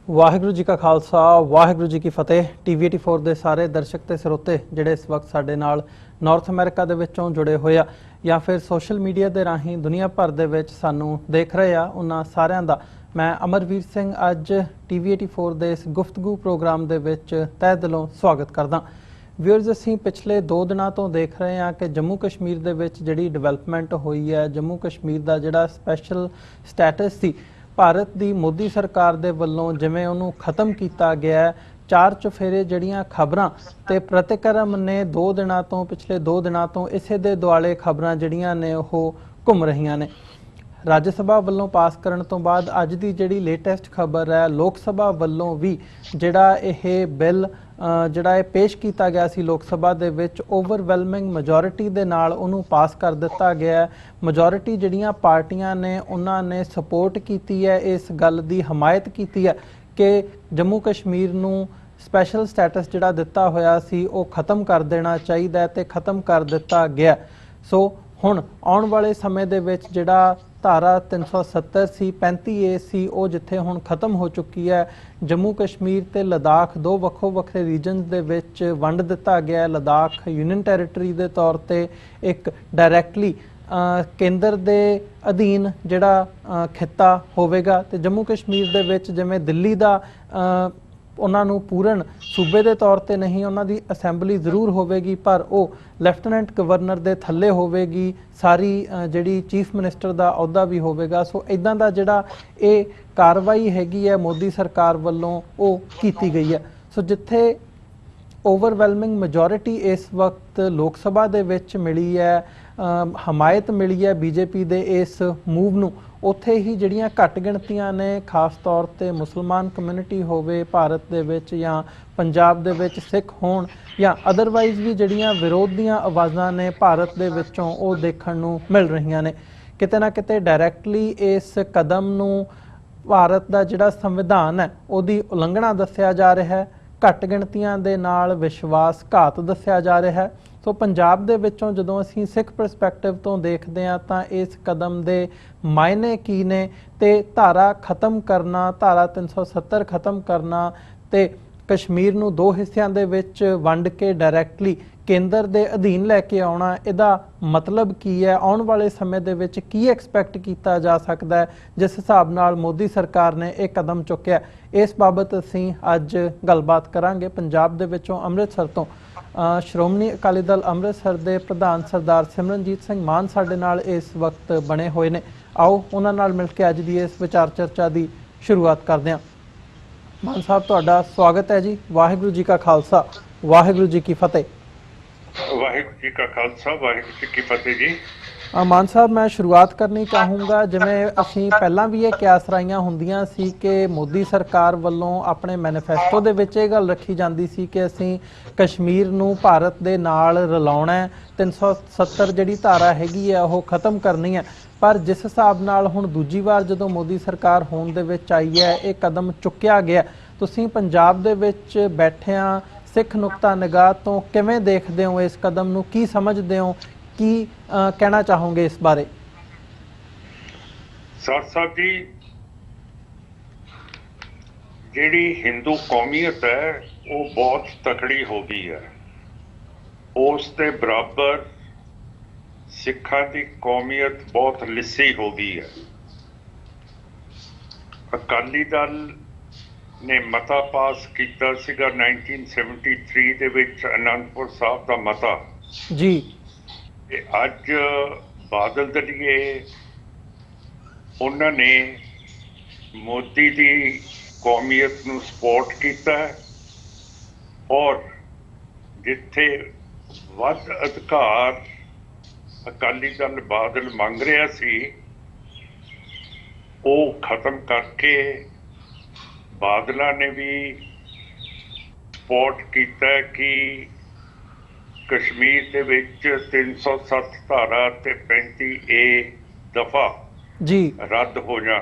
ਵਾਹਿਗੁਰੂ ਜੀ ਕਾ ਖਾਲਸਾ ਵਾਹਿਗੁਰੂ ਜੀ ਕੀ ਫਤਿਹ। ਟੀਵੀ 84 ਦੇ ਸਾਰੇ ਦਰਸ਼ਕ ਤੇ ਸਰੋਤੇ ਜਿਹੜੇ ਇਸ ਵਕਤ ਸਾਡੇ ਨਾਲ ਨਾਰਥ ਅਮਰੀਕਾ ਦੇ ਵਿੱਚੋਂ ਜੁੜੇ ਹੋਏ ਆ ਜਾਂ ਫਿਰ ਸੋਸ਼ਲ ਮੀਡੀਆ ਦੇ ਰਾਹੀਂ ਦੁਨੀਆ ਭਰ ਦੇ ਵਿੱਚ ਸਾਨੂੰ ਦੇਖ ਰਹੇ ਆ, ਉਹਨਾਂ ਸਾਰਿਆਂ ਦਾ ਮੈਂ ਅਮਰਵੀਰ ਸਿੰਘ ਅੱਜ ਟੀਵੀ 84 ਦੇ ਇਸ ਗੁਫ਼ਤਗੂ ਪ੍ਰੋਗਰਾਮ ਦੇ ਵਿੱਚ ਤਹਿ ਦਿਲੋਂ ਸਵਾਗਤ ਕਰਦਾ। ਵਿਊਅਰਸ, ਅਸੀਂ ਪਿਛਲੇ 2 ਦਿਨਾਂ ਤੋਂ ਦੇਖ ਰਹੇ ਹਾਂ ਕਿ ਜੰਮੂ ਕਸ਼ਮੀਰ ਦੇ ਵਿੱਚ ਜਿਹੜੀ ਡਿਵੈਲਪਮੈਂਟ ਹੋਈ ਹੈ, ਜੰਮੂ ਕਸ਼ਮੀਰ ਦਾ ਜਿਹੜਾ ਸਪੈਸ਼ਲ ਸਟੇਟਸ ਸੀ ਭਾਰਤ ਦੀ ਮੋਦੀ ਸਰਕਾਰ ਦੇ ਵੱਲੋਂ ਜਿਵੇਂ ਉਹਨੂੰ ਖਤਮ ਕੀਤਾ ਗਿਆ। 4 ਚੁਫੇਰੇ ਜਿਹੜੀਆਂ ਖਬਰਾਂ ਤੇ ਪ੍ਰਤੀਕਰਮ ਨੇ 2 ਦਿਨਾਂ ਤੋਂ ਪਿਛਲੇ 2 ਦਿਨਾਂ ਤੋਂ ਇਸੇ ਦੇ ਦੁਆਲੇ ਖਬਰਾਂ ਜਿਹੜੀਆਂ ਨੇ ਉਹ ਘੁੰਮ ਰਹੀਆਂ ਨੇ। ਰਾਜ ਸਭਾ ਵੱਲੋਂ ਪਾਸ ਕਰਨ ਤੋਂ ਬਾਅਦ ਅੱਜ ਦੀ ਜਿਹੜੀ ਲੇਟੈਸਟ ਖਬਰ ਹੈ, ਲੋਕ ਸਭਾ ਵੱਲੋਂ ਵੀ ਜਿਹੜਾ ਇਹ ਬਿੱਲ ਜਿਹੜਾ ਇਹ ਪੇਸ਼ ਕੀਤਾ ਗਿਆ ਸੀ ਲੋਕ ਸਭਾ ਦੇ ਵਿੱਚ ਓਵਰਵੈਲਮਿੰਗ ਮੈਜੋਰਿਟੀ ਦੇ ਨਾਲ ਉਹਨੂੰ ਪਾਸ ਕਰ ਦਿੱਤਾ ਗਿਆ। ਮੈਜੋਰਿਟੀ ਜਿਹੜੀਆਂ ਪਾਰਟੀਆਂ ਨੇ ਉਹਨਾਂ ਨੇ ਸਪੋਰਟ ਕੀਤੀ ਹੈ, ਇਸ ਗੱਲ ਦੀ ਹਮਾਇਤ ਕੀਤੀ ਹੈ ਕਿ ਜੰਮੂ ਕਸ਼ਮੀਰ ਨੂੰ ਸਪੈਸ਼ਲ ਸਟੇਟਸ ਜਿਹੜਾ ਦਿੱਤਾ ਹੋਇਆ ਸੀ ਉਹ ਖਤਮ ਕਰ ਦੇਣਾ ਚਾਹੀਦਾ ਤੇ ਖਤਮ ਕਰ ਦਿੱਤਾ ਗਿਆ। ਸੋ ਹੁਣ ਆਉਣ ਵਾਲੇ ਸਮੇਂ ਦੇ ਵਿੱਚ ਜਿਹੜਾ ਧਾਰਾ 370 ਸੀ 35A ਸੀ ਉਹ ਜਿੱਥੇ ਹੁਣ ਖਤਮ ਹੋ ਚੁੱਕੀ ਹੈ। ਜੰਮੂ ਕਸ਼ਮੀਰ ਤੇ ਲਦਾਖ 2 ਵੱਖੋ ਵੱਖਰੇ ਰੀਜਨਸ ਦੇ ਵਿੱਚ ਵੰਡ ਦਿੱਤਾ ਗਿਆ। ਲਦਾਖ ਯੂਨੀਅਨ ਟੈਰੀਟਰੀ ਦੇ ਤੌਰ ਤੇ ਇੱਕ ਡਾਇਰੈਕਟਲੀ ਕੇਂਦਰ ਦੇ ਅਧੀਨ ਜਿਹੜਾ ਖਿੱਤਾ ਹੋਵੇਗਾ ਤੇ ਜੰਮੂ ਕਸ਼ਮੀਰ ਦੇ ਵਿੱਚ ਜਿਵੇਂ ਦਿੱਲੀ ਦਾ ਉਹਨਾਂ ਨੂੰ ਪੂਰਨ ਸੂਬੇ ਦੇ ਤੌਰ ਤੇ ਨਹੀਂ, ਉਹਨਾਂ ਦੀ ਅਸੈਂਬਲੀ ਜ਼ਰੂਰ ਹੋਵੇਗੀ ਪਰ ਉਹ ਲੈਫਟੀਨੈਂਟ ਗਵਰਨਰ ਦੇ ਥੱਲੇ ਹੋਵੇਗੀ। ਸਾਰੀ ਜਿਹੜੀ ਚੀਫ ਮਿਨਿਸਟਰ ਦਾ ਅਹੁਦਾ ਵੀ ਹੋਵੇਗਾ। ਸੋ ਇਦਾਂ ਦਾ ਜਿਹੜਾ ਇਹ ਕਾਰਵਾਈ ਹੈਗੀ ਹੈ ਮੋਦੀ ਸਰਕਾਰ ਵੱਲੋਂ ਉਹ ਕੀਤੀ ਗਈ ਹੈ। ਸੋ ਜਿੱਥੇ ਓਵਰਵੈਲਮਿੰਗ ਮੈਜੋਰਿਟੀ ਇਸ ਵਕਤ ਲੋਕ ਸਭਾ ਦੇ ਵਿੱਚ ਮਿਲੀ ਹੈ, ਹਮਾਇਤ ਮਿਲੀ ਹੈ ਬੀਜੇਪੀ ਦੇ ਇਸ ਮੂਵ ਨੂੰ, ਉੱਥੇ ਹੀ ਜਿਹੜੀਆਂ ਘੱਟ ਗਿਣਤੀਆਂ ਨੇ ਖਾਸ ਤੌਰ ਤੇ ਮੁਸਲਮਾਨ ਕਮਿਊਨਿਟੀ ਹੋਵੇ ਭਾਰਤ ਦੇ ਵਿੱਚ ਜਾਂ ਪੰਜਾਬ ਦੇ ਵਿੱਚ, ਸਿੱਖ ਹੋਣ ਜਾਂ ਅਦਰਵਾਈਜ਼ ਵੀ ਜਿਹੜੀਆਂ ਵਿਰੋਧ ਦੀਆਂ ਆਵਾਜ਼ਾਂ ਨੇ ਭਾਰਤ ਦੇ ਵਿੱਚੋਂ ਉਹ ਦੇਖਣ ਨੂੰ ਮਿਲ ਰਹੀਆਂ ਨੇ। ਕਿਤੇ ਨਾ ਕਿਤੇ ਡਾਇਰੈਕਟਲੀ ਇਸ ਕਦਮ ਨੂੰ ਭਾਰਤ ਦਾ ਜਿਹੜਾ ਸੰਵਿਧਾਨ ਹੈ ਉਹਦੀ ਉਲੰਘਣਾ ਦੱਸਿਆ ਜਾ ਰਿਹਾ ਹੈ, ਘੱਟ ਗਿਣਤੀਆਂ ਦੇ ਨਾਲ ਵਿਸ਼ਵਾਸਘਾਤ ਦੱਸਿਆ ਜਾ ਰਿਹਾ ਹੈ। ਸੋ ਪੰਜਾਬ ਦੇ ਵਿੱਚੋਂ ਜਦੋਂ ਅਸੀਂ ਸਿੱਖ ਪਰਸਪੈਕਟਿਵ ਤੋਂ ਦੇਖਦੇ ਹਾਂ ਤਾਂ ਇਸ ਕਦਮ ਦੇ ਮਾਇਨੇ ਕੀ ਨੇ ਤੇ ਧਾਰਾ ਖਤਮ ਕਰਨਾ, ਧਾਰਾ 370 ਖਤਮ ਕਰਨਾ ਤੇ ਕਸ਼ਮੀਰ ਨੂੰ 2 ਹਿੱਸਿਆਂ ਦੇ ਵਿੱਚ ਵੰਡ ਕੇ ਡਾਇਰੈਕਟਲੀ ਕੇਂਦਰ ਦੇ ਅਧੀਨ ਲੈ ਕੇ ਆਉਣਾ, ਇਹਦਾ ਮਤਲਬ ਕੀ ਹੈ? ਆਉਣ ਵਾਲੇ ਸਮੇਂ ਦੇ ਵਿੱਚ ਕੀ ਐਕਸਪੈਕਟ ਕੀਤਾ ਜਾ ਸਕਦਾ ਹੈ ਜਿਸ ਹਿਸਾਬ ਨਾਲ ਮੋਦੀ ਸਰਕਾਰ ਨੇ ਇਹ ਕਦਮ ਚੁੱਕਿਆ? ਇਸ ਬਾਬਤ ਅਸੀਂ ਅੱਜ ਗੱਲਬਾਤ ਕਰਾਂਗੇ। ਪੰਜਾਬ ਦੇ ਵਿੱਚੋਂ ਅੰਮ੍ਰਿਤਸਰ ਤੋਂ ਸ਼੍ਰੋਮਣੀ ਅਕਾਲੀ ਦਲ ਅੰਮ੍ਰਿਤਸਰ ਦੇ ਪ੍ਰਧਾਨ ਸਰਦਾਰ ਸਿਮਰਨਜੀਤ ਸਿੰਘ ਮਾਨ ਸਾਡੇ ਨਾਲ ਇਸ ਵਕਤ ਬਣੇ ਹੋਏ ਨੇ। ਆਓ ਉਹਨਾਂ ਨਾਲ ਮਿਲ ਕੇ ਅੱਜ ਦੀ ਇਸ ਵਿਚਾਰ ਚਰਚਾ ਦੀ ਸ਼ੁਰੂਆਤ ਕਰਦੇ ਹਾਂ। ਮਾਨ ਸਾਹਿਬ, ਤੁਹਾਡਾ ਸਵਾਗਤ ਹੈ ਜੀ। ਵਾਹਿਗੁਰੂ ਜੀ ਕਾ ਖਾਲਸਾ ਵਾਹਿਗੁਰੂ ਜੀ ਕੀ ਫਤਿਹ। ਵਾਹਿਗੁਰੂ ਜੀ ਕਾ ਖਾਲਸਾ ਵਾਹਿਗੁਰੂ ਜੀ ਕੀ ਫਤਿਹ ਜੀ। ਮਾਨ ਸਾਹਿਬ, ਮੈਂ ਸ਼ੁਰੂਆਤ ਕਰਨੀ ਚਾਹੂੰਗਾ, ਜਿਵੇਂ ਅਸੀਂ ਪਹਿਲਾਂ ਵੀ ਇਹ ਕਿਆਸ ਰਾਈਆਂ ਹੁੰਦੀਆਂ ਸੀ ਕਿ ਮੋਦੀ ਸਰਕਾਰ ਵੱਲੋਂ ਆਪਣੇ ਮੈਨੀਫੈਸਟੋ ਦੇ ਵਿੱਚ ਇਹ ਗੱਲ ਰੱਖੀ ਜਾਂਦੀ ਸੀ ਕਿ ਅਸੀਂ ਕਸ਼ਮੀਰ ਨੂੰ ਭਾਰਤ ਦੇ ਨਾਲ ਰਲਾਉਣਾ ਹੈ, 370 ਜਿਹੜੀ ਧਾਰਾ ਹੈਗੀ ਹੈ ਉਹ ਖਤਮ ਕਰਨੀ ਹੈ। ਪਰ ਜਿਸ ਹਿਸਾਬ ਨਾਲ ਹੁਣ ਦੂਜੀ ਵਾਰ ਜਦੋਂ ਮੋਦੀ ਸਰਕਾਰ ਹੋਣ ਦੇ ਵਿੱਚ ਆਈ ਹੈ, ਇਹ ਕਦਮ ਚੁੱਕਿਆ ਗਿਆ, ਤੁਸੀਂ ਪੰਜਾਬ ਦੇ ਵਿੱਚ ਬੈਠਿਆਂ ਸਿੱਖ ਨੁਕਤਾ ਨਿਗਾਹ ਤੋਂ ਕਿਵੇਂ ਦੇਖਦੇ ਹੋ ਇਸ ਕਦਮ ਨੂੰ? ਕੀ ਸਮਝਦੇ ਹੋ? ਕੀ ਕਹਿਣਾ ਚਾਹੋਗੇ ਇਸ ਬਾਰੇ? ਸਰ ਸਾਹਿਬ ਜੀ, ਜਿਹੜੀ ਹਿੰਦੂ ਕੌਮੀਅਤ ਹੈ ਉਹ ਬਹੁਤ ਤਕੜੀ ਹੋ ਗਈ ਹੈ। ਉਸ ਦੇ ਬਰਾਬਰ ਸਿੱਖਾਂ ਦੀ ਕੌਮੀਅਤ ਬਹੁਤ ਲਿੱਸੀ ਹੋ ਗਈ ਹੈ। ਅਕਾਲੀ ਦਲ ਨੇ ਮਤਾ ਪਾਸ ਕੀਤਾ ਸੀਗਾ 1973 ਦੇ ਵਿੱਚ, ਅਨੰਦਪੁਰ ਸਾਹਿਬ ਦਾ ਮਤਾ ਜੀ। ਅੱਜ ਬਾਦਲ ਦਲੀਏ ਉਹਨਾਂ ਨੇ ਮੋਦੀ ਦੀ ਕੌਮੀਅਤ ਨੂੰ ਸਪੋਰਟ ਕੀਤਾ ਹੈ ਔਰ ਜਿੱਥੇ ਵੱਧ ਅਧਿਕਾਰ ਅਕਾਲੀ ਦਲ ਬਾਦਲ ਮੰਗ ਰਿਹਾ ਸੀ ਉਹ ਖਤਮ ਕਰਕੇ ਬਾਦਲਾਂ ਨੇ ਵੀ ਸਪੋਰਟ ਕੀਤਾ ਕਿ ਕਸ਼ਮੀਰ ਦੇ ਵਿੱਚ 307 ਧਾਰਾ ਤੇ 35A ਦਫਾ ਜੀ ਰੱਦ ਹੋ ਜਾ।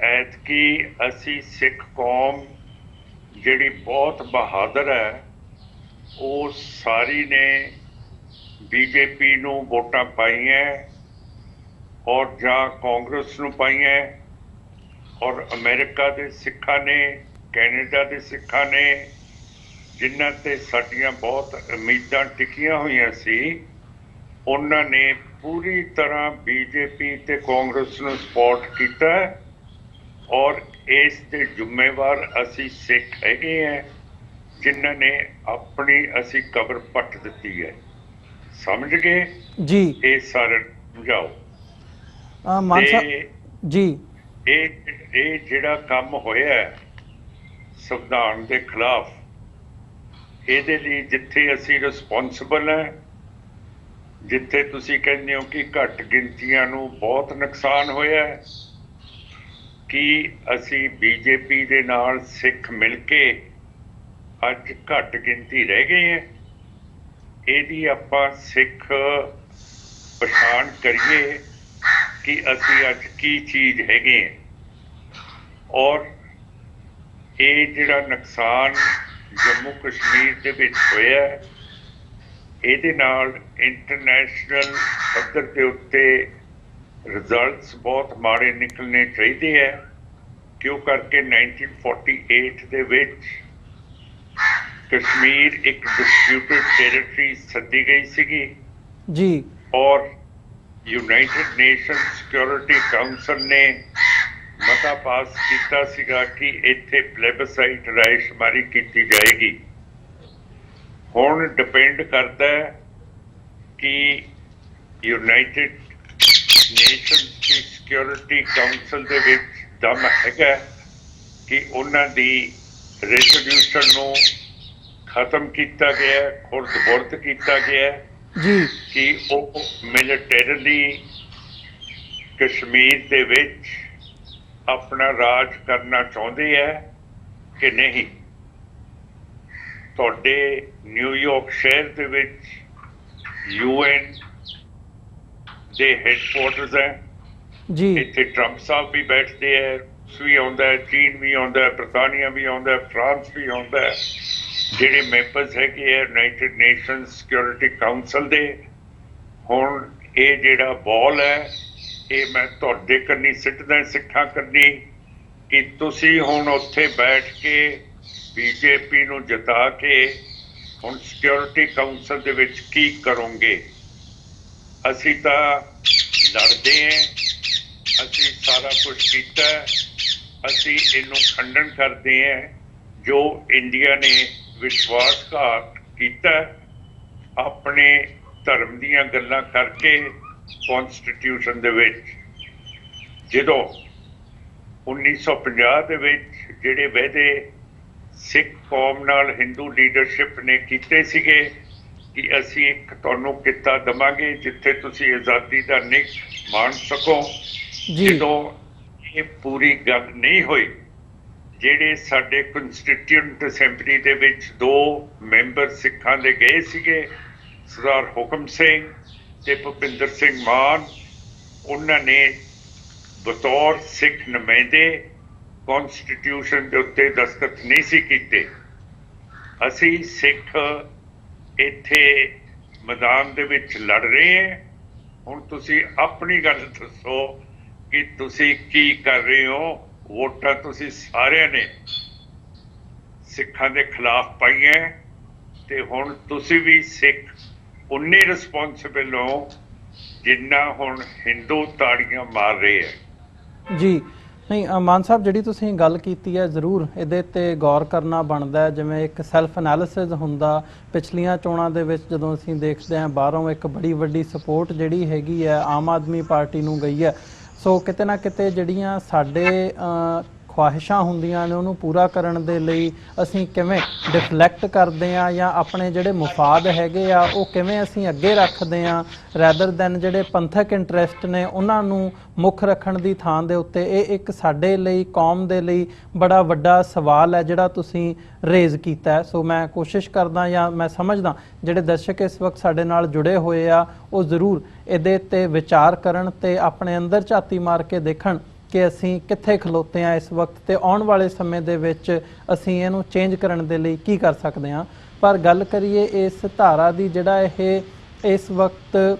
ਐਤਕੀ ਅਸੀਂ ਸਿੱਖ ਕੌਮ ਜਿਹੜੀ ਬਹੁਤ ਬਹਾਦਰ ਹੈ ਉਹ ਸਾਰੀ ਨੇ ਬੀਜੇਪੀ ਨੂੰ ਵੋਟਾਂ ਪਾਈਆਂ ਔਰ ਜਾਂ ਕਾਂਗਰਸ ਨੂੰ ਪਾਈਆਂ ਔਰ ਅਮਰੀਕਾ ਦੇ ਸਿੱਖਾਂ ਨੇ, ਕੈਨੇਡਾ ਦੇ ਸਿੱਖਾਂ ਨੇ, ਜਿਨ੍ਹਾਂ ਤੇ ਸਾਡੀਆਂ ਬਹੁਤ ਉਮੀਦਾਂ ਟਿਕੀਆਂ ਹੋਈਆਂ ਸੀ, ਉਹਨਾਂ ਨੇ ਪੂਰੀ ਤਰ੍ਹਾਂ ਬੀਜੇਪੀ ਤੇ ਕਾਂਗਰਸ ਨੂੰ ਸਪੋਰਟ ਕੀਤਾ ਔਰ ਇਸ ਦੇ ਜ਼ਿੰਮੇਵਾਰ ਅਸੀਂ ਸਿੱਖ ਹੈਗੇ ਹਾਂ, ਜਿਨ੍ਹਾਂ ਨੇ ਆਪਣੀ ਅਸੀਂ ਕਬਰ ਪੱਟ ਦਿੱਤੀ ਹੈ। ਸਮਝ ਗਏ ਜੀ? ਇਹ ਸਾਰਾ ਸਮਝਾਓ। ਮਾਨ ਸਾਹਿਬ ਜੀ, ਇਹ ਜਿਹੜਾ ਕੰਮ ਹੋਇਆ ਸੰਵਿਧਾਨ ਦੇ ਖਿਲਾਫ, ਇਹਦੇ ਲਈ ਜਿੱਥੇ ਅਸੀਂ ਰਿਸਪੌਂਸਿਬਲ ਹੈ, ਜਿੱਥੇ ਤੁਸੀਂ ਕਹਿੰਦੇ ਹੋ ਕਿ ਘੱਟ ਗਿਣਤੀਆਂ ਨੂੰ ਬਹੁਤ ਨੁਕਸਾਨ ਹੋਇਆ, ਕਿ ਅਸੀਂ ਬੀਜੇਪੀ ਦੇ ਨਾਲ ਸਿੱਖ ਮਿਲ ਕੇ ਅੱਜ ਘੱਟ ਗਿਣਤੀ ਰਹਿ ਗਏ ਹੈ, ਇਹਦੀ ਆਪਾਂ ਸਿੱਖ ਪਛਾਣ ਕਰੀਏ ਕਿ ਅਸੀਂ ਅੱਜ ਕੀ ਚੀਜ਼ ਹੈਗੇ ਹਾਂ। ਔਰ ਇਹ ਜਿਹੜਾ ਨੁਕਸਾਨ ਜੰਮੂ ਕਸ਼ਮੀਰ ਦੇ ਵਿੱਚ ਹੋਇਆ, ਇਹਦੇ ਨਾਲ ਇੰਟਰਨੈਸ਼ਨਲ ਪੱਧਰ ਦੇ ਉੱਤੇ ਰਿਜ਼ਲਟਸ ਬਹੁਤ ਮਾੜੇ ਨਿਕਲਣੇ ਚਾਹੀਦੇ ਹੈ, ਕਿਉਂ ਕਰਕੇ 1948 ਦੇ ਵਿੱਚ ਕਸ਼ਮੀਰ ਇੱਕ ਡਿਸਪਿਊਟਡ ਟੈਰੀਟਰੀ ਸੱਦੀ ਗਈ ਸੀਗੀ ਜੀ, ਔਰ ਯੂਨਾਈਟਿਡ ਨੇਸ਼ਨ ਸਿਕਿਉਰਿਟੀ ਕਾਉਂਸਲ ਨੇ ਮਤਾ ਪਾਸ ਕੀਤਾ ਸੀਗਾ ਕਿ ਇੱਥੇ ਪਲੇਬਸਾਈਟ ਰਾਇਸ਼ਮਾਰੀ ਕੀਤੀ ਜਾਏਗੀ। ਹੁਣ ਡਿਪੈਂਡ ਕਰਦਾ ਹੈ ਕਿ ਯੂਨਾਈਟਿਡ ਨੇਸ਼ਨਸ ਦੀ ਸਿਕਿਉਰਿਟੀ ਕਾਉਂਸਲ ਦੇ ਵਿੱਚ ਦਮ ਹੈਗਾ ਕਿ ਉਹਨਾਂ ਦੀ ਰੈਜ਼ੋਲਿਊਸ਼ਨ ਨੂੰ ਖਤਮ ਕੀਤਾ ਗਿਆ, ਖੁਰਦ-ਬੁਰਦ ਕੀਤਾ ਗਿਆ ਜੀ, ਕਿ ਉਹ ਮਿਲਟਰੀਲੀ ਕਸ਼ਮੀਰ ਦੇ ਵਿੱਚ ਆਪਣਾ ਰਾਜ ਕਰਨਾ ਚਾਹੁੰਦੇ ਹੈ ਕਿ ਨਹੀਂ। ਤੁਹਾਡੇ ਨਿਊਯਾਰਕ ਸ਼ਹਿਰ ਦੇ ਵਿੱਚ UN ਦੇ ਹੈਡਕੁਆਰਟਰਸ ਹੈ ਜੀ, ਇੱਥੇ ਟਰੰਪ ਸਾਹਿਬ ਵੀ ਬੈਠਦੇ ਹੈ, ਰੂਸ ਵੀ ਆਉਂਦਾ ਹੈ, ਚੀਨ ਵੀ ਆਉਂਦਾ ਹੈ, ਬਰਤਾਨੀਆ ਵੀ ਆਉਂਦਾ ਹੈ, ਫਰਾਂਸ ਵੀ ਆਉਂਦਾ ਹੈ, ਜਿਹੜੇ ਮੈਂਬਰਸ ਹੈਗੇ ਹੈ ਯੂਨਾਈਟਿਡ ਨੇਸ਼ਨ ਸਿਕਿਉਰਿਟੀ ਕਾਉਂਸਲ ਦੇ। ਹੁਣ ਇਹ ਜਿਹੜਾ ਬॉल ਹੈ, ਇਹ ਮੈਂ ਤੁਹਾਡੇ ਕੰਨੀ ਸਿੱਟਦਾ, ਸਿੱਖਾਂ ਕੰਨੀ, ਕਿ ਤੁਸੀਂ ਹੁਣ ਉੱਥੇ ਬੈਠ ਕੇ ਬੀਜੇਪੀ ਨੂੰ ਜਿਤਾ ਕੇ ਹੁਣ ਸਿਕਿਉਰਿਟੀ ਕਾਉਂਸਲ ਦੇ ਵਿੱਚ ਕੀ ਕਰੋਗੇ। ਅਸੀਂ ਤਾਂ ਲੜਦੇ ਹਾਂ, ਅਸੀਂ ਸਾਰਾ ਕੁਝ ਕੀਤਾ, ਅਸੀਂ ਇਹਨੂੰ ਖੰਡਨ ਕਰਦੇ ਹਾਂ ਜੋ ਇੰਡੀਆ ਨੇ ਵਿਸ਼ਵਾਸਘਾਤ ਕੀਤਾ ਆਪਣੇ ਧਰਮ ਦੀਆਂ ਗੱਲਾਂ ਕਰਕੇ। ਕੌਂਸਟੀਟਿਊਸ਼ਨ ਦੇ ਵਿੱਚ ਜਦੋਂ 1950 ਦੇ ਵਿੱਚ ਜਿਹੜੇ ਵਾਅਦੇ ਸਿੱਖ ਕੌਮ ਨਾਲ ਹਿੰਦੂ ਲੀਡਰਸ਼ਿਪ ਨੇ ਕੀਤੇ ਸੀਗੇ ਕਿ ਅਸੀਂ ਇੱਕ ਤੁਹਾਨੂੰ ਕਿੱਤਾ ਦੇਵਾਂਗੇ ਜਿੱਥੇ ਤੁਸੀਂ ਆਜ਼ਾਦੀ ਦਾ ਨਿੱਘ ਮਾਣ ਸਕੋ, ਜਦੋਂ ਇਹ ਪੂਰੀ ਗੱਲ ਨਹੀਂ ਹੋਈ, ਜਿਹੜੇ ਸਾਡੇ ਕੰਸਟੀਟਿਊਂਟ ਅਸੈਂਬਲੀ ਦੇ ਵਿੱਚ 2 ਮੈਂਬਰ ਸਿੱਖਾਂ ਦੇ ਗਏ ਸੀਗੇ, ਸਰਦਾਰ ਹੁਕਮ ਸਿੰਘ ਤੇ ਭੁਪਿੰਦਰ ਸਿੰਘ ਮਾਨ, ਉਹਨਾਂ ਨੇ ਬਤੌਰ ਸਿੱਖ ਨੁਮਾਇੰਦੇ ਕੌਂਸਟੀਟਿਊਸ਼ਨ ਦੇ ਉੱਤੇ ਦਸਤਖਤ ਨਹੀਂ ਸੀ ਕੀਤੇ। ਅਸੀਂ ਸਿੱਖ ਇੱਥੇ ਮੈਦਾਨ ਦੇ ਵਿੱਚ ਲੜ ਰਹੇ ਹਾਂ। ਹੁਣ ਤੁਸੀਂ ਆਪਣੀ ਗੱਲ ਦੱਸੋ ਕਿ ਤੁਸੀਂ ਕੀ ਕਰ ਰਹੇ ਹੋ। ਵੋਟਾਂ ਤੁਸੀਂ ਸਾਰਿਆਂ ਨੇ ਸਿੱਖਾਂ ਦੇ ਖਿਲਾਫ ਪਾਈਆਂ ਤੇ ਹੁਣ ਤੁਸੀਂ ਵੀ ਸਿੱਖ ਉਨੇ ਰਿਸਪੌਂਸਿਬਲ ਹੋ ਜਿੰਨਾ ਹੁਣ ਹਿੰਦੂ ਤਾੜੀਆਂ ਮਾਰ ਰਹੇ ਹੈ। ਜੀ ਨਹੀਂ ਮਾਨ ਸਾਹਿਬ, ਜਿਹੜੀ ਤੁਸੀਂ ਗੱਲ ਕੀਤੀ ਹੈ ਜ਼ਰੂਰ ਇਹਦੇ ਤੇ ਗੌਰ ਕਰਨਾ ਬਣਦਾ ਹੈ। ਜਿਵੇਂ ਇੱਕ ਸੈਲਫ ਐਨਾਲਿਸਿਸ ਹੁੰਦਾ, ਪਿਛਲੀਆਂ ਚੋਣਾਂ ਦੇ ਵਿੱਚ ਜਦੋਂ ਅਸੀਂ ਦੇਖਦੇ ਹਾਂ ਬਾਹਰੋਂ ਇੱਕ ਬੜੀ ਵੱਡੀ ਸਪੋਰਟ ਜਿਹੜੀ ਹੈਗੀ ਹੈ ਆਮ ਆਦਮੀ ਪਾਰਟੀ ਨੂੰ ਗਈ ਹੈ। ਸੋ ਕਿਤੇ ਨਾ ਕਿਤੇ ਜਿਹੜੀਆਂ ਸਾਡੇ ਖਵਾਹਿਸ਼ਾਂ ਹੁੰਦੀਆਂ ਨੇ ਉਹਨੂੰ ਪੂਰਾ ਕਰਨ ਦੇ ਲਈ ਅਸੀਂ ਕਿਵੇਂ ਡਿਫਲੈਕਟ ਕਰਦੇ ਹਾਂ ਜਾਂ ਆਪਣੇ ਜਿਹੜੇ ਮੁਫਾਦ ਹੈਗੇ ਆ ਉਹ ਕਿਵੇਂ ਅਸੀਂ ਅੱਗੇ ਰੱਖਦੇ ਹਾਂ ਰੈਦਰ ਦੈਨ ਜਿਹੜੇ ਪੰਥਕ ਇੰਟਰਸਟ ਨੇ ਉਹਨਾਂ ਨੂੰ ਮੁੱਖ ਰੱਖਣ ਦੀ ਥਾਂ ਦੇ ਉੱਤੇ। ਇਹ ਇੱਕ ਸਾਡੇ ਲਈ, ਕੌਮ ਦੇ ਲਈ ਬੜਾ ਵੱਡਾ ਸਵਾਲ ਹੈ ਜਿਹੜਾ ਤੁਸੀਂ ਰੇਜ਼ ਕੀਤਾ ਹੈ। ਸੋ ਮੈਂ ਕੋਸ਼ਿਸ਼ ਕਰਦਾ ਜਾਂ ਮੈਂ ਸਮਝਦਾ ਜਿਹੜੇ ਦਰਸ਼ਕ ਇਸ ਵਕਤ ਸਾਡੇ ਨਾਲ ਜੁੜੇ ਹੋਏ ਆ ਉਹ ਜ਼ਰੂਰ ਇਹਦੇ 'ਤੇ ਵਿਚਾਰ ਕਰਨ ਤੇ ਆਪਣੇ ਅੰਦਰ ਝਾਤੀ ਮਾਰ ਕੇ ਦੇਖਣ ਕਿ ਅਸੀਂ ਕਿੱਥੇ ਖਲੋਤੇ ਹਾਂ ਇਸ ਵਕਤ ਤੇ ਆਉਣ ਵਾਲੇ ਸਮੇਂ ਦੇ ਵਿੱਚ ਅਸੀਂ ਇਹਨੂੰ ਚੇਂਜ ਕਰਨ ਦੇ ਲਈ ਕੀ ਕਰ ਸਕਦੇ ਹਾਂ। ਪਰ ਗੱਲ ਕਰੀਏ ਇਸ ਧਾਰਾ ਦੀ, ਜਿਹੜਾ ਇਹ ਇਸ ਵਕਤ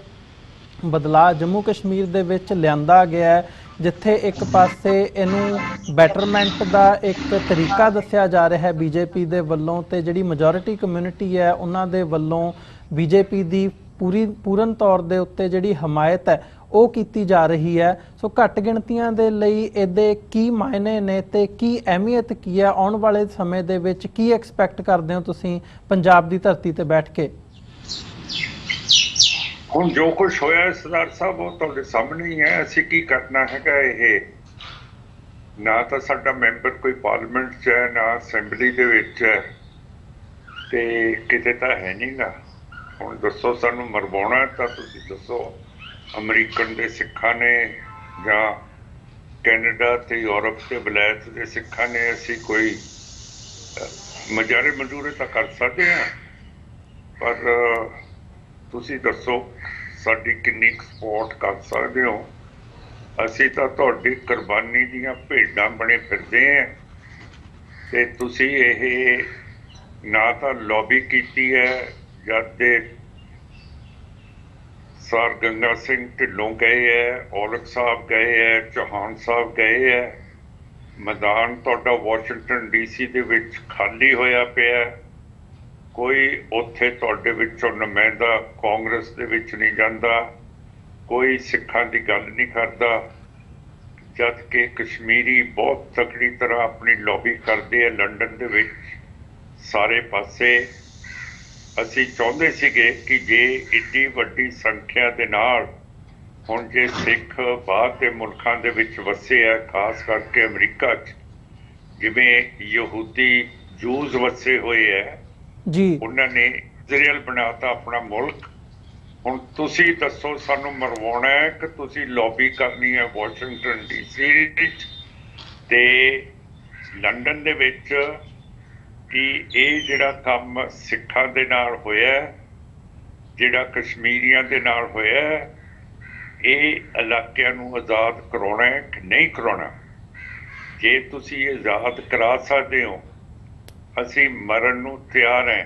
ਬਦਲਾਅ ਜੰਮੂ ਕਸ਼ਮੀਰ ਦੇ ਵਿੱਚ ਲਿਆਂਦਾ ਗਿਆ ਹੈ, ਜਿੱਥੇ ਇੱਕ ਪਾਸੇ ਇਹਨੂੰ ਬੈਟਰਮੈਂਟ ਦਾ ਇੱਕ ਤਰੀਕਾ ਦੱਸਿਆ ਜਾ ਰਿਹਾ ਹੈ ਬੀਜੇਪੀ ਦੇ ਵੱਲੋਂ, ਤੇ ਜਿਹੜੀ ਮੈਜੋਰਿਟੀ ਕਮਿਊਨਿਟੀ ਹੈ ਉਹਨਾਂ ਦੇ ਵੱਲੋਂ ਬੀਜੇਪੀ ਦੀ ਪੂਰਨ ਤੌਰ ਦੇ ਉੱਤੇ ਜਿਹੜੀ ਹਮਾਇਤ ਹੈ ਉਹ ਕੀਤੀ ਜਾ ਰਹੀ ਹੈ। ਸੋ ਘੱਟ ਗਿਣਤੀਆਂ ਦੇ ਲਈ ਇਹਦੇ ਕੀ ਮਾਇਨੇ ਨੇ ਤੇ ਕੀ ਅਹਿਮੀਅਤ ਕੀ ਹੈ? ਆਉਣ ਵਾਲੇ ਸਮੇਂ ਦੇ ਵਿੱਚ ਕੀ ਐਕਸਪੈਕਟ ਕਰਦੇ ਹੋ ਤੁਸੀਂ ਪੰਜਾਬ ਦੀ ਧਰਤੀ ਤੇ ਬੈਠ ਕੇ? ਹੁਣ ਜੋ ਕੁਛ ਹੋਇਆ ਸਰਦਾਰ ਸਾਹਿਬ ਉਹ ਤੁਹਾਡੇ ਸਾਹਮਣੇ ਹੀ ਹੈ। ਅਸੀਂ ਕੀ ਕਰਨਾ ਹੈਗਾ? ਇਹ ਨਾ ਤਾਂ ਸਾਡਾ ਮੈਂਬਰ ਕੋਈ ਪਾਰਲੀਮੈਂਟ 'ਚ ਹੈ, ਨਾ ਅਸੈਂਬਲੀ ਦੇ ਵਿੱਚ ਹੈ, ਤੇ ਕਿਤੇ ਤਾਂ ਹੈ ਨਹੀਂਗਾ। ਹੁਣ ਦੱਸੋ, ਸਾਨੂੰ ਮਰਵਾਉਣਾ ਤਾਂ ਤੁਸੀਂ ਦੱਸੋ। ਅਮਰੀਕਨ ਦੇ ਸਿੱਖਾਂ ਨੇ ਜਾਂ ਕੈਨੇਡਾ ਤੇ ਯੂਰਪ ਤੇ ਵਲਾਇਤ ਦੇ ਸਿੱਖਾਂ ਨੇ ਅਸੀਂ ਕੋਈ ਮਜਾਰੇ ਮਜ਼ਦੂਰੇ ਤਾਂ ਕਰ ਸਕਦੇ ਹਾਂ, ਪਰ ਤੁਸੀਂ ਦੱਸੋ ਸਾਡੀ ਕਿੰਨੀ ਸਪੋਰਟ ਕਰ ਸਕਦੇ ਹੋ? ਅਸੀਂ ਤਾਂ ਤੁਹਾਡੀ ਕੁਰਬਾਨੀ ਦੀਆਂ ਭੇਡਾਂ ਬਣੇ ਫਿਰਦੇ ਹਾਂ, ਤੇ ਤੁਸੀਂ ਇਹ ਨਾ ਤਾਂ ਲੌਬੀ ਕੀਤੀ ਹੈ। ਜਦ ਦੇ ਸਰ ਗੰਗਾ ਸਿੰਘ ਢਿੱਲੋਂ ਗਏ ਹੈ, ਔਲਖ ਸਾਹਿਬ ਗਏ ਹੈ, ਚੌਹਾਨ ਸਾਹਿਬ ਗਏ ਹੈ, ਮੈਦਾਨ ਤੁਹਾਡਾ ਵਾਸ਼ਿੰਗਟਨ DC ਦੇ ਵਿੱਚ ਖਾਲੀ ਹੋਇਆ ਪਿਆ। ਕੋਈ ਉੱਥੇ ਤੁਹਾਡੇ ਵਿੱਚੋਂ ਨੁਮਾਇੰਦਾ ਕਾਂਗਰਸ ਦੇ ਵਿੱਚ ਨਹੀਂ ਜਾਂਦਾ, ਕੋਈ ਸਿੱਖਾਂ ਦੀ ਗੱਲ ਨਹੀਂ ਕਰਦਾ, ਜਦ ਕਿ ਕਸ਼ਮੀਰੀ ਬਹੁਤ ਤਕੜੀ ਤਰ੍ਹਾਂ ਆਪਣੀ ਲੌਬੀ ਕਰਦੇ ਆ ਲੰਡਨ ਦੇ ਵਿੱਚ ਸਾਰੇ ਪਾਸੇ। ਅਸੀਂ ਚਾਹੁੰਦੇ ਸੀਗੇ ਕਿ ਜੇ ਇੱਡੀ ਵੱਡੀ ਸੰਖਿਆ ਦੇ ਨਾਲ ਹੁਣ ਜੇ ਸਿੱਖ ਬਾਹਰ ਦੇ ਮੁਲਕਾਂ ਦੇ ਵਿੱਚ ਵਸੇ ਆ, ਖਾਸ ਕਰਕੇ ਅਮਰੀਕਾ 'ਚ ਜਿਵੇਂ ਯਹੂਦੀ ਜੂਸ ਵਸੇ ਹੋਏ ਹੈ ਜੀ, ਉਹਨਾਂ ਨੇ ਇਜ਼ਰਾਈਲ ਬਣਾਤਾ ਆਪਣਾ ਮੁਲਕ। ਹੁਣ ਤੁਸੀਂ ਦੱਸੋ ਸਾਨੂੰ ਮਰਵਾਉਣਾ ਹੈ ਕਿ ਤੁਸੀਂ ਲੌਬੀ ਕਰਨੀ ਹੈ ਵਾਸ਼ਿੰਗਟਨ DC ਵਿੱਚ ਤੇ ਲੰਡਨ ਦੇ ਵਿੱਚ ਕਿ ਇਹ ਜਿਹੜਾ ਕੰਮ ਸਿੱਖਾਂ ਦੇ ਨਾਲ ਹੋਇਆ, ਜਿਹੜਾ ਕਸ਼ਮੀਰੀਆਂ ਦੇ ਨਾਲ ਹੋਇਆ, ਇਹ ਇਲਾਕਿਆਂ ਨੂੰ ਆਜ਼ਾਦ ਕਰਾਉਣਾ ਹੈ ਕਿ ਨਹੀਂ ਕਰਾਉਣਾ? ਜੇ ਤੁਸੀਂ ਆਜ਼ਾਦ ਕਰਾ ਸਕਦੇ ਹੋ, ਅਸੀਂ ਮਰਨ ਨੂੰ ਤਿਆਰ ਹਾਂ,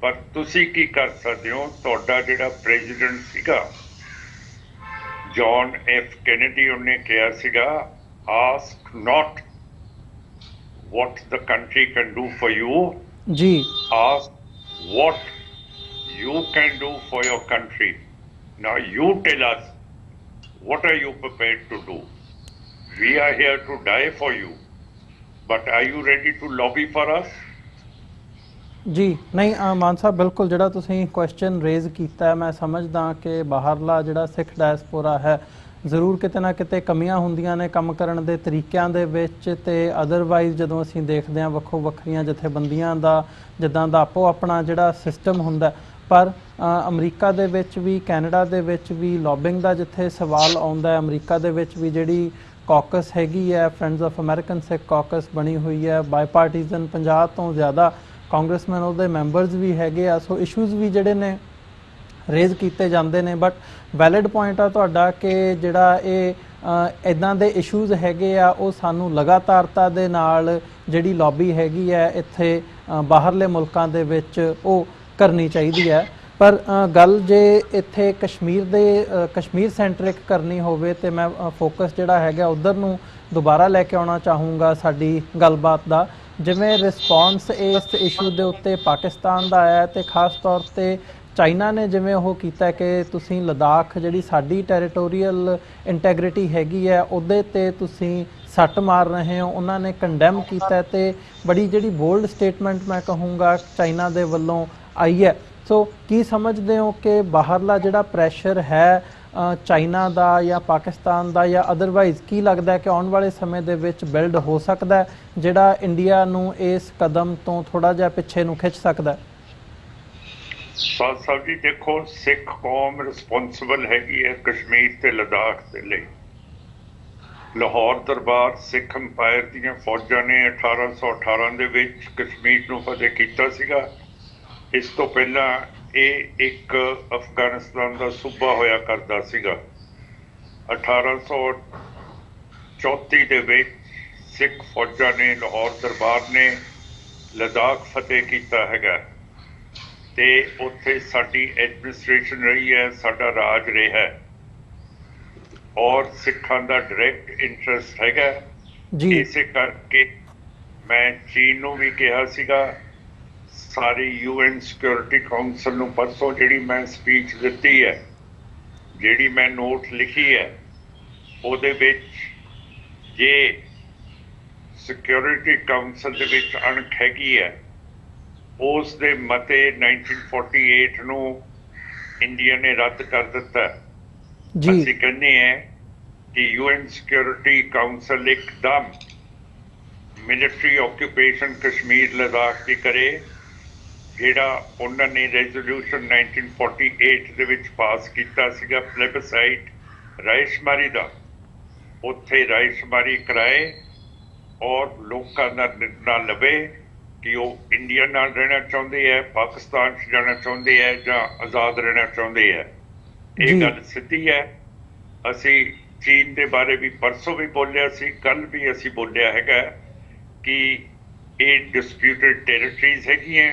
ਪਰ ਤੁਸੀਂ ਕੀ ਕਰ ਸਕਦੇ ਹੋ? ਤੁਹਾਡਾ ਜਿਹੜਾ ਪ੍ਰੈਜ਼ੀਡੈਂਟ ਸੀਗਾ ਜੌਨ F ਕੈਨੇਡੀ, ਉਹਨੇ ਕਿਹਾ ਸੀਗਾ, ask note what the country can do for you, ask what you can do for your country. Now you tell us, what are you prepared to do? We are here to die for you, but are you ready to lobby for us? ਜੀ ਨਹੀਂ ਮਾਨ ਸਾਹਿਬ, ਬਿਲਕੁਲ ਜਿਹੜਾ ਤੁਸੀਂ question raise ਕੀਤਾ ਮੈਂ ਸਮਝਦਾ ਕਿ ਬਾਹਰਲਾ ਜਿਹੜਾ ਸਿੱਖ ਡਾਇਸਪੋਰਾ ਹੈ ਜ਼ਰੂਰ ਕਿਤੇ ਨਾ ਕਿਤੇ ਕਮੀਆਂ ਹੁੰਦੀਆਂ ਨੇ ਕੰਮ ਕਰਨ ਦੇ ਤਰੀਕਿਆਂ ਦੇ ਵਿੱਚ, ਤੇ ਅਦਰਵਾਈਜ਼ ਜਦੋਂ ਅਸੀਂ ਦੇਖਦੇ ਹਾਂ ਵੱਖੋ ਵੱਖਰੀਆਂ ਜਥੇਬੰਦੀਆਂ ਦਾ ਜਿੱਦਾਂ ਦਾ ਆਪੋ ਆਪਣਾ ਜਿਹੜਾ ਸਿਸਟਮ ਹੁੰਦਾ, ਪਰ ਅਮਰੀਕਾ ਦੇ ਵਿੱਚ ਵੀ ਕੈਨੇਡਾ ਦੇ ਵਿੱਚ ਵੀ ਲੌਬਿੰਗ ਦਾ ਜਿੱਥੇ ਸਵਾਲ ਆਉਂਦਾ ਹੈ, ਅਮਰੀਕਾ ਦੇ ਵਿੱਚ ਵੀ ਜਿਹੜੀ ਕਾਕਸ ਹੈਗੀ ਹੈ, friends of American Sikh caucus ਬਣੀ ਹੋਈ ਹੈ, ਬਾਈਪਾਰਟੀਜ਼ਨ 50 ਤੋਂ ਜ਼ਿਆਦਾ ਕਾਂਗਰਸਮੈਨ ਉਹਦੇ ਮੈਂਬਰਸ ਵੀ ਹੈਗੇ ਆ। ਸੋ ਇਸ਼ੂਜ਼ ਵੀ ਜਿਹੜੇ ਨੇ ਰੇਜ਼ ਕੀਤੇ ਜਾਂਦੇ ਨੇ, ਬਟ ਵੈਲਿਡ ਪੁਆਇੰਟ ਆ ਤੁਹਾਡਾ ਕਿ ਜਿਹੜਾ ਇਹ ਇੱਦਾਂ ਦੇ ਇਸ਼ੂਜ਼ ਹੈਗੇ ਆ ਉਹ ਸਾਨੂੰ ਲਗਾਤਾਰਤਾ ਦੇ ਨਾਲ ਜਿਹੜੀ ਲੌਬੀ ਹੈਗੀ ਹੈ ਇੱਥੇ ਬਾਹਰਲੇ ਮੁਲਕਾਂ ਦੇ ਵਿੱਚ ਉਹ ਕਰਨੀ ਚਾਹੀਦੀ ਹੈ। ਪਰ ਗੱਲ ਜੇ ਇੱਥੇ ਕਸ਼ਮੀਰ ਸੈਂਟਰਿਕ ਕਰਨੀ ਹੋਵੇ ਤੇ ਮੈਂ ਫੋਕਸ ਜਿਹੜਾ ਹੈਗਾ ਉੱਧਰ ਨੂੰ ਦੁਬਾਰਾ ਲੈ ਕੇ ਆਉਣਾ ਚਾਹੂੰਗਾ ਸਾਡੀ ਗੱਲਬਾਤ ਦਾ। ਜਿਵੇਂ ਰਿਸਪੌਂਸ ਇਸ ਇਸ਼ੂ ਦੇ ਉੱਤੇ ਪਾਕਿਸਤਾਨ ਦਾ ਆਇਆ ਤੇ ਖਾਸ ਤੌਰ 'ਤੇ ਚਾਈਨਾ ਨੇ ਜਿਵੇਂ ਉਹ ਕੀਤਾ ਕਿ ਤੁਸੀਂ ਲਦਾਖ ਜਿਹੜੀ ਸਾਡੀ ਟੈਰੀਟੋਰੀਅਲ ਇੰਟੈਗ੍ਰਿਟੀ ਹੈਗੀ ਹੈ ਉਹਦੇ 'ਤੇ ਤੁਸੀਂ ਸੱਟ ਮਾਰ ਰਹੇ ਹੋ, ਉਹਨਾਂ ਨੇ ਕੰਡੈਮ ਕੀਤਾ ਤੇ ਬੜੀ ਜਿਹੜੀ ਬੋਲਡ ਸਟੇਟਮੈਂਟ ਮੈਂ ਕਹੂੰਗਾ ਚਾਈਨਾ ਦੇ ਵੱਲੋਂ ਆਈ ਹੈ। ਸੋ ਕੀ ਸਮਝਦੇ ਹੋ ਕਿ ਬਾਹਰਲਾ ਜਿਹੜਾ ਪ੍ਰੈਸ਼ਰ ਹੈ ਚਾਈਨਾ ਦਾ ਜਾਂ ਪਾਕਿਸਤਾਨ ਦਾ ਜਾਂ ਅਦਰਵਾਈਜ਼ ਕੀ ਲੱਗਦਾ ਕਿ ਆਉਣ ਵਾਲੇ ਸਮੇਂ ਦੇ ਵਿੱਚ ਬਿਲਡ ਹੋ ਸਕਦਾ ਜਿਹੜਾ ਇੰਡੀਆ ਨੂੰ ਇਸ ਕਦਮ ਤੋਂ ਥੋੜ੍ਹਾ ਜਿਹਾ ਪਿੱਛੇ ਨੂੰ ਖਿੱਚ ਸਕਦਾ? ਸਾਹਿਬ ਜੀ ਦੇਖੋ, ਸਿੱਖ ਕੌਮ ਰਿਸਪੌਂਸਿਬਲ ਹੈਗੀ ਹੈ ਕਸ਼ਮੀਰ ਤੇ ਲਦਾਖ ਦੇ ਲਈ। ਲਾਹੌਰ ਦਰਬਾਰ ਸਿੱਖ ਅੰਪਾਇਰ ਦੀਆਂ ਫੌਜਾਂ ਨੇ 1818 ਦੇ ਵਿੱਚ ਕਸ਼ਮੀਰ ਨੂੰ ਫਤਿਹ ਕੀਤਾ ਸੀਗਾ। ਇਸ ਤੋਂ ਪਹਿਲਾਂ ਇਹ ਇੱਕ ਅਫਗਾਨਿਸਤਾਨ ਦਾ ਸੂਬਾ ਹੋਇਆ ਕਰਦਾ ਸੀਗਾ। 1834 ਦੇ ਵਿੱਚ ਸਿੱਖ ਫੌਜਾਂ ਨੇ, ਲਾਹੌਰ ਦਰਬਾਰ ਨੇ ਲਦਾਖ ਫਤਿਹ ਕੀਤਾ ਹੈਗਾ ਤੇ ਉੱਥੇ ਸਾਡੀ ਐਡਮਿਨਿਸਟ੍ਰੇਸ਼ਨ ਰਹੀ ਹੈ, ਸਾਡਾ ਰਾਜ ਰਿਹਾ। ਔਰ ਸਿੱਖਾਂ ਦਾ ਡਾਇਰੈਕਟ ਇੰਟਰਸਟ ਹੈਗਾ। ਜੀ ਇਸੇ ਕਰਕੇ ਮੈਂ ਚੀਨ ਨੂੰ ਵੀ ਕਿਹਾ ਸੀਗਾ, ਸਾਰੀ UN ਸਿਕਿਉਰਿਟੀ ਕਾਉਂਸਲ ਨੂੰ ਪਰਸੋਂ ਜਿਹੜੀ ਮੈਂ ਸਪੀਚ ਦਿੱਤੀ ਹੈ, ਜਿਹੜੀ ਮੈਂ ਨੋਟ ਲਿਖੀ ਹੈ, ਉਹਦੇ ਵਿੱਚ ਜੇ ਸਿਕਿਉਰਿਟੀ ਕਾਉਂਸਲ ਦੇ ਵਿੱਚ ਅਣਖ ਹੈਗੀ ਹੈ, ਉਸ ਦੇ ਮਤੇ 1948 ਨੂੰ ਇੰਡੀਆ ਨੇ ਰੱਦ ਕਰ ਦਿੱਤਾ। ਜੀ ਅਸੀਂ ਕਹਿੰਦੇ ਹਾਂ ਕਿ UN ਸਿਕਿਉਰਿਟੀ ਕਾਉਂਸਲ ਇੱਕਦਮ ਮਿਲਟਰੀ ਆਕੂਪੇਸ਼ਨ ਕਸ਼ਮੀਰ ਲਦਾਖ ਦੀ ਕਰੇ, ਜਿਹੜਾ ਉਹਨਾਂ ਨੇ ਰੈਜ਼ੋਲੂਸ਼ਨ 1948 ਦੇ ਵਿੱਚ ਪਾਸ ਕੀਤਾ ਸੀਗਾ ਪਲੇਬਸਾਈਟ ਰਾਇਸ਼ਮਾਰੀ ਦਾ, ਉੱਥੇ ਰਾਇਸ਼ਮਾਰੀ ਕਰਾਏ ਔਰ ਲੋਕਾਂ ਦਾ ਨਿਰਣਾ ਲਵੇ ਕਿ ਉਹ ਇੰਡੀਆ ਨਾਲ ਰਹਿਣਾ ਚਾਹੁੰਦੇ ਹੈ, ਪਾਕਿਸਤਾਨ 'ਚ ਜਾਣਾ ਚਾਹੁੰਦੇ ਹੈ ਜਾਂ ਆਜ਼ਾਦ ਰਹਿਣਾ ਚਾਹੁੰਦੇ ਹੈ। ਇਹ ਗੱਲ ਸਿੱਧੀ ਹੈ। ਅਸੀਂ ਚੀਨ ਦੇ ਬਾਰੇ ਵੀ ਪਰਸੋਂ ਵੀ ਬੋਲਿਆ ਸੀ, ਕੱਲ ਵੀ ਅਸੀਂ ਬੋਲਿਆ ਹੈਗਾ ਕਿ ਇਹ ਡਿਸਪਿਊਟਡ ਟੈਰੀਟਰੀਜ਼ ਹੈਗੀਆਂ,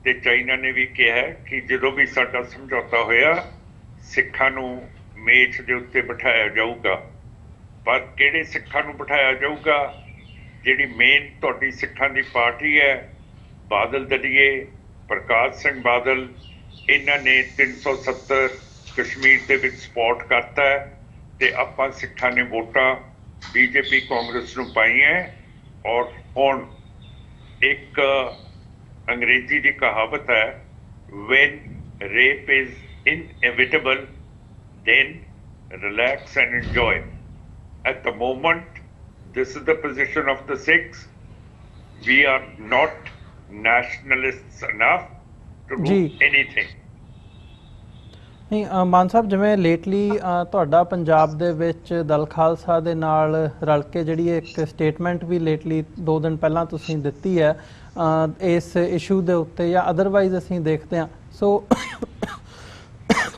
ਤੇ ਚਾਈਨਾ ਨੇ ਵੀ ਕਿਹਾ ਕਿ ਜਦੋਂ ਵੀ ਸਾਡਾ ਸਮਝੌਤਾ ਹੋਇਆ ਸਿੱਖਾਂ ਨੂੰ ਮੇਜ਼ ਦੇ ਉੱਤੇ ਬਿਠਾਇਆ ਜਾਊਗਾ। ਪਰ ਕਿਹੜੇ ਸਿੱਖਾਂ ਨੂੰ ਬਿਠਾਇਆ ਜਾਊਗਾ? ਜਿਹੜੀ ਮੇਨ ਤੁਹਾਡੀ ਸਿੱਖਾਂ ਦੀ ਪਾਰਟੀ ਹੈ, ਬਾਦਲ ਦਲੀਏ, ਪ੍ਰਕਾਸ਼ ਸਿੰਘ ਬਾਦਲ, ਇਹਨਾਂ ਨੇ 370 ਕਸ਼ਮੀਰ ਦੇ ਵਿੱਚ ਸਪੋਰਟ ਕਰਤਾ ਹੈ, ਤੇ ਆਪਾਂ ਸਿੱਖਾਂ ਨੇ ਵੋਟਾਂ BJP ਕਾਂਗਰਸ ਨੂੰ ਪਾਈਆਂ। ਔਰ ਹੁਣ ਇੱਕ ਅੰਗਰੇਜ਼ੀ ਦੀ ਕਹਾਵਤ ਹੈ, when rape is inevitable then relax and enjoy. At the moment this is the position of the Sikhs. We are not nationalists enough to do anything. ਨਹੀਂ ਮਾਨ ਸਾਹਿਬ, ਜਿਵੇਂ ਲੇਟਲੀ ਤੁਹਾਡਾ ਪੰਜਾਬ ਦੇ ਵਿੱਚ ਦਲ ਖਾਲਸਾ ਦੇ ਨਾਲ ਰਲ ਕੇ ਜਿਹੜੀ ਇੱਕ ਸਟੇਟਮੈਂਟ ਵੀ ਲੇਟਲੀ 2 ਦਿਨ ਪਹਿਲਾਂ ਤੁਸੀਂ ਦਿੱਤੀ ਹੈ ਇਸ ਇਸ਼ੂ ਦੇ ਉੱਤੇ, ਜਾਂ ਅਦਰਵਾਈਜ਼ ਅਸੀਂ ਦੇਖਦੇ ਹਾਂ, ਸੋ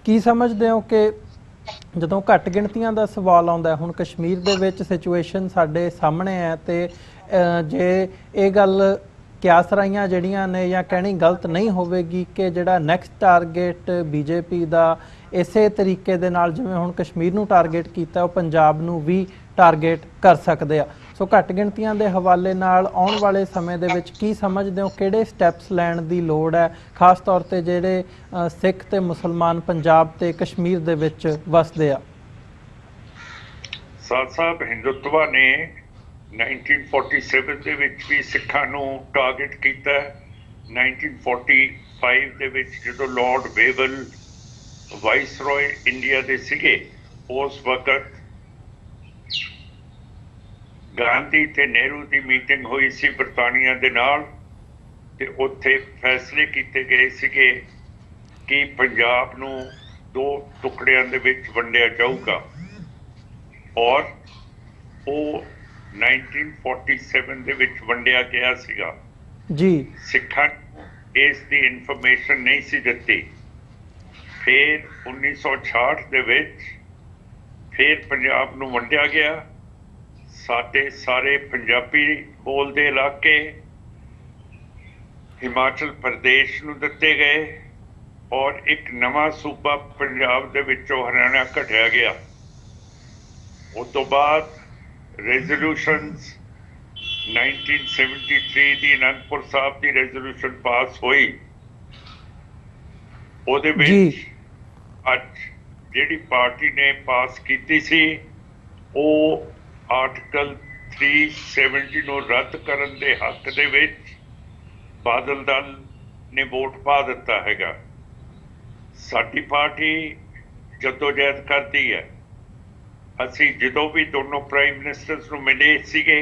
ਕੀ ਸਮਝਦੇ ਹੋ ਕਿ ਜਦੋਂ ਘੱਟ ਗਿਣਤੀਆਂ ਦਾ ਸਵਾਲ ਆਉਂਦਾ, ਹੁਣ ਕਸ਼ਮੀਰ ਦੇ ਵਿੱਚ ਸਿਚੁਏਸ਼ਨ ਸਾਡੇ ਸਾਹਮਣੇ ਹੈ, ਤੇ ਜੇ ਇਹ ਗੱਲ ਕਿਆਸ ਰਾਈਆਂ ਜਿਹੜੀਆਂ ਨੇ ਜਾਂ ਕਹਿਣੀ ਗਲਤ ਨਹੀਂ ਹੋਵੇਗੀ ਕਿ ਜਿਹੜਾ ਨੈਕਸਟ ਟਾਰਗੇਟ BJP ਦਾ ਇਸੇ ਤਰੀਕੇ ਦੇ ਨਾਲ ਜਿਵੇਂ ਹੁਣ ਕਸ਼ਮੀਰ ਨੂੰ ਟਾਰਗੇਟ ਕੀਤਾ, ਉਹ ਪੰਜਾਬ ਨੂੰ ਵੀ ਟਾਰਗੇਟ ਕਰ ਸਕਦੇ ਆ। ਸੋ ਘੱਟ ਗਿਣਤੀਆਂ ਦੇ ਹਵਾਲੇ ਨਾਲ ਆਉਣ ਵਾਲੇ ਸਮੇਂ ਦੇ ਵਿੱਚ ਕੀ ਸਮਝਦੇ ਹੋ, ਕਿਹੜੇ ਸਟੈਪਸ ਲੈਣ ਦੀ ਲੋੜ ਹੈ, ਖਾਸ ਤੌਰ ਤੇ ਜਿਹੜੇ ਸਿੱਖ ਤੇ ਮੁਸਲਮਾਨ ਪੰਜਾਬ ਤੇ ਕਸ਼ਮੀਰ ਦੇ ਵਿੱਚ ਵਸਦੇ ਆ? ਸਾਧ ਸਾਹਿਬ, ਹਿੰਦੂਤਵਾ ਨੇ 1947 ਦੇ ਵਿੱਚ ਵੀ ਸਿੱਖਾਂ ਨੂੰ ਟਾਰਗੇਟ ਕੀਤਾ। 1945 ਦੇ ਵਿੱਚ ਜਦੋਂ ਲਾਰਡ ਵੇਵਲ ਵਾਇਸਰੋਏ ਇੰਡੀਆ ਦੇ ਸੀਗੇ, ਉਸ ਵਕਤ ਗਾਂਧੀ ਤੇ ਨਹਿਰੂ ਦੀ ਮੀਟਿੰਗ ਹੋਈ ਸੀ ਬਰਤਾਨੀਆ ਦੇ ਨਾਲ, ਤੇ ਉੱਥੇ ਫੈਸਲੇ ਕੀਤੇ ਗਏ ਸੀਗੇ ਕਿ ਪੰਜਾਬ ਨੂੰ 2 ਟੁਕੜਿਆਂ ਦੇ ਵਿੱਚ ਵੰਡਿਆ ਜਾਊਗਾ। ਔਰ ਉਹ 1947 ਦੇ ਵਿੱਚ ਵੰਡਿਆ ਗਿਆ ਸੀਗਾ ਜੀ। ਸਿੱਖਾਂ ਇਸ ਦੀ ਇਨਫੋਰਮੇਸ਼ਨ ਨਹੀਂ ਸੀ ਦਿੱਤੀ। ਫਿਰ 1966 ਦੇ ਵਿੱਚ ਫਿਰ ਪੰਜਾਬ ਨੂੰ ਵੰਡਿਆ ਗਿਆ। ਸਾਡੇ ਸਾਰੇ ਪੰਜਾਬੀ ਬੋਲਦੇ ਇਲਾਕੇ ਹਿਮਾਚਲ ਪ੍ਰਦੇਸ਼ ਨੂੰ ਦਿੱਤੇ ਗਏ, ਔਰ ਇੱਕ ਨਵਾਂ ਸੂਬਾ ਪੰਜਾਬ ਦੇ ਵਿੱਚੋਂ ਹਰਿਆਣਾ ਘਟਿਆ ਗਿਆ। ਉਸ ਤੋਂ ਬਾਅਦ ਰੈਜ਼ੋਲੂਸ਼ਨਸ 1973 ਦੀ ਅਨੰਦਪੁਰ ਸਾਹਿਬ ਦੀ ਰੈਜ਼ੋਲੂਸ਼ਨ ਪਾਸ ਹੋਈ। ਉਹਦੇ ਵਿੱਚ ਅੱਜ ਜਿਹੜੀ ਪਾਰਟੀ ਨੇ ਪਾਸ ਕੀਤੀ ਸੀ, ਉਹ ਆਰਟੀਕਲ 370 ਨੂੰ ਰੱਦ ਕਰਨ ਦੇ ਹੱਕ ਦੇ ਵਿੱਚ ਬਾਦਲ ਦਲ ਨੇ ਵੋਟ ਪਾ ਦਿੱਤਾ ਹੈਗਾ। ਸਾਡੀ ਪਾਰਟੀ ਜਦੋਜਹਿਦ ਕਰਦੀ ਹੈ। ਅਸੀਂ ਜਦੋਂ ਵੀ ਦੋਨੋਂ ਪ੍ਰਾਈਮ ਮਿਨਿਸਟਰਸ ਨੂੰ ਮਿਲੇ ਸੀਗੇ,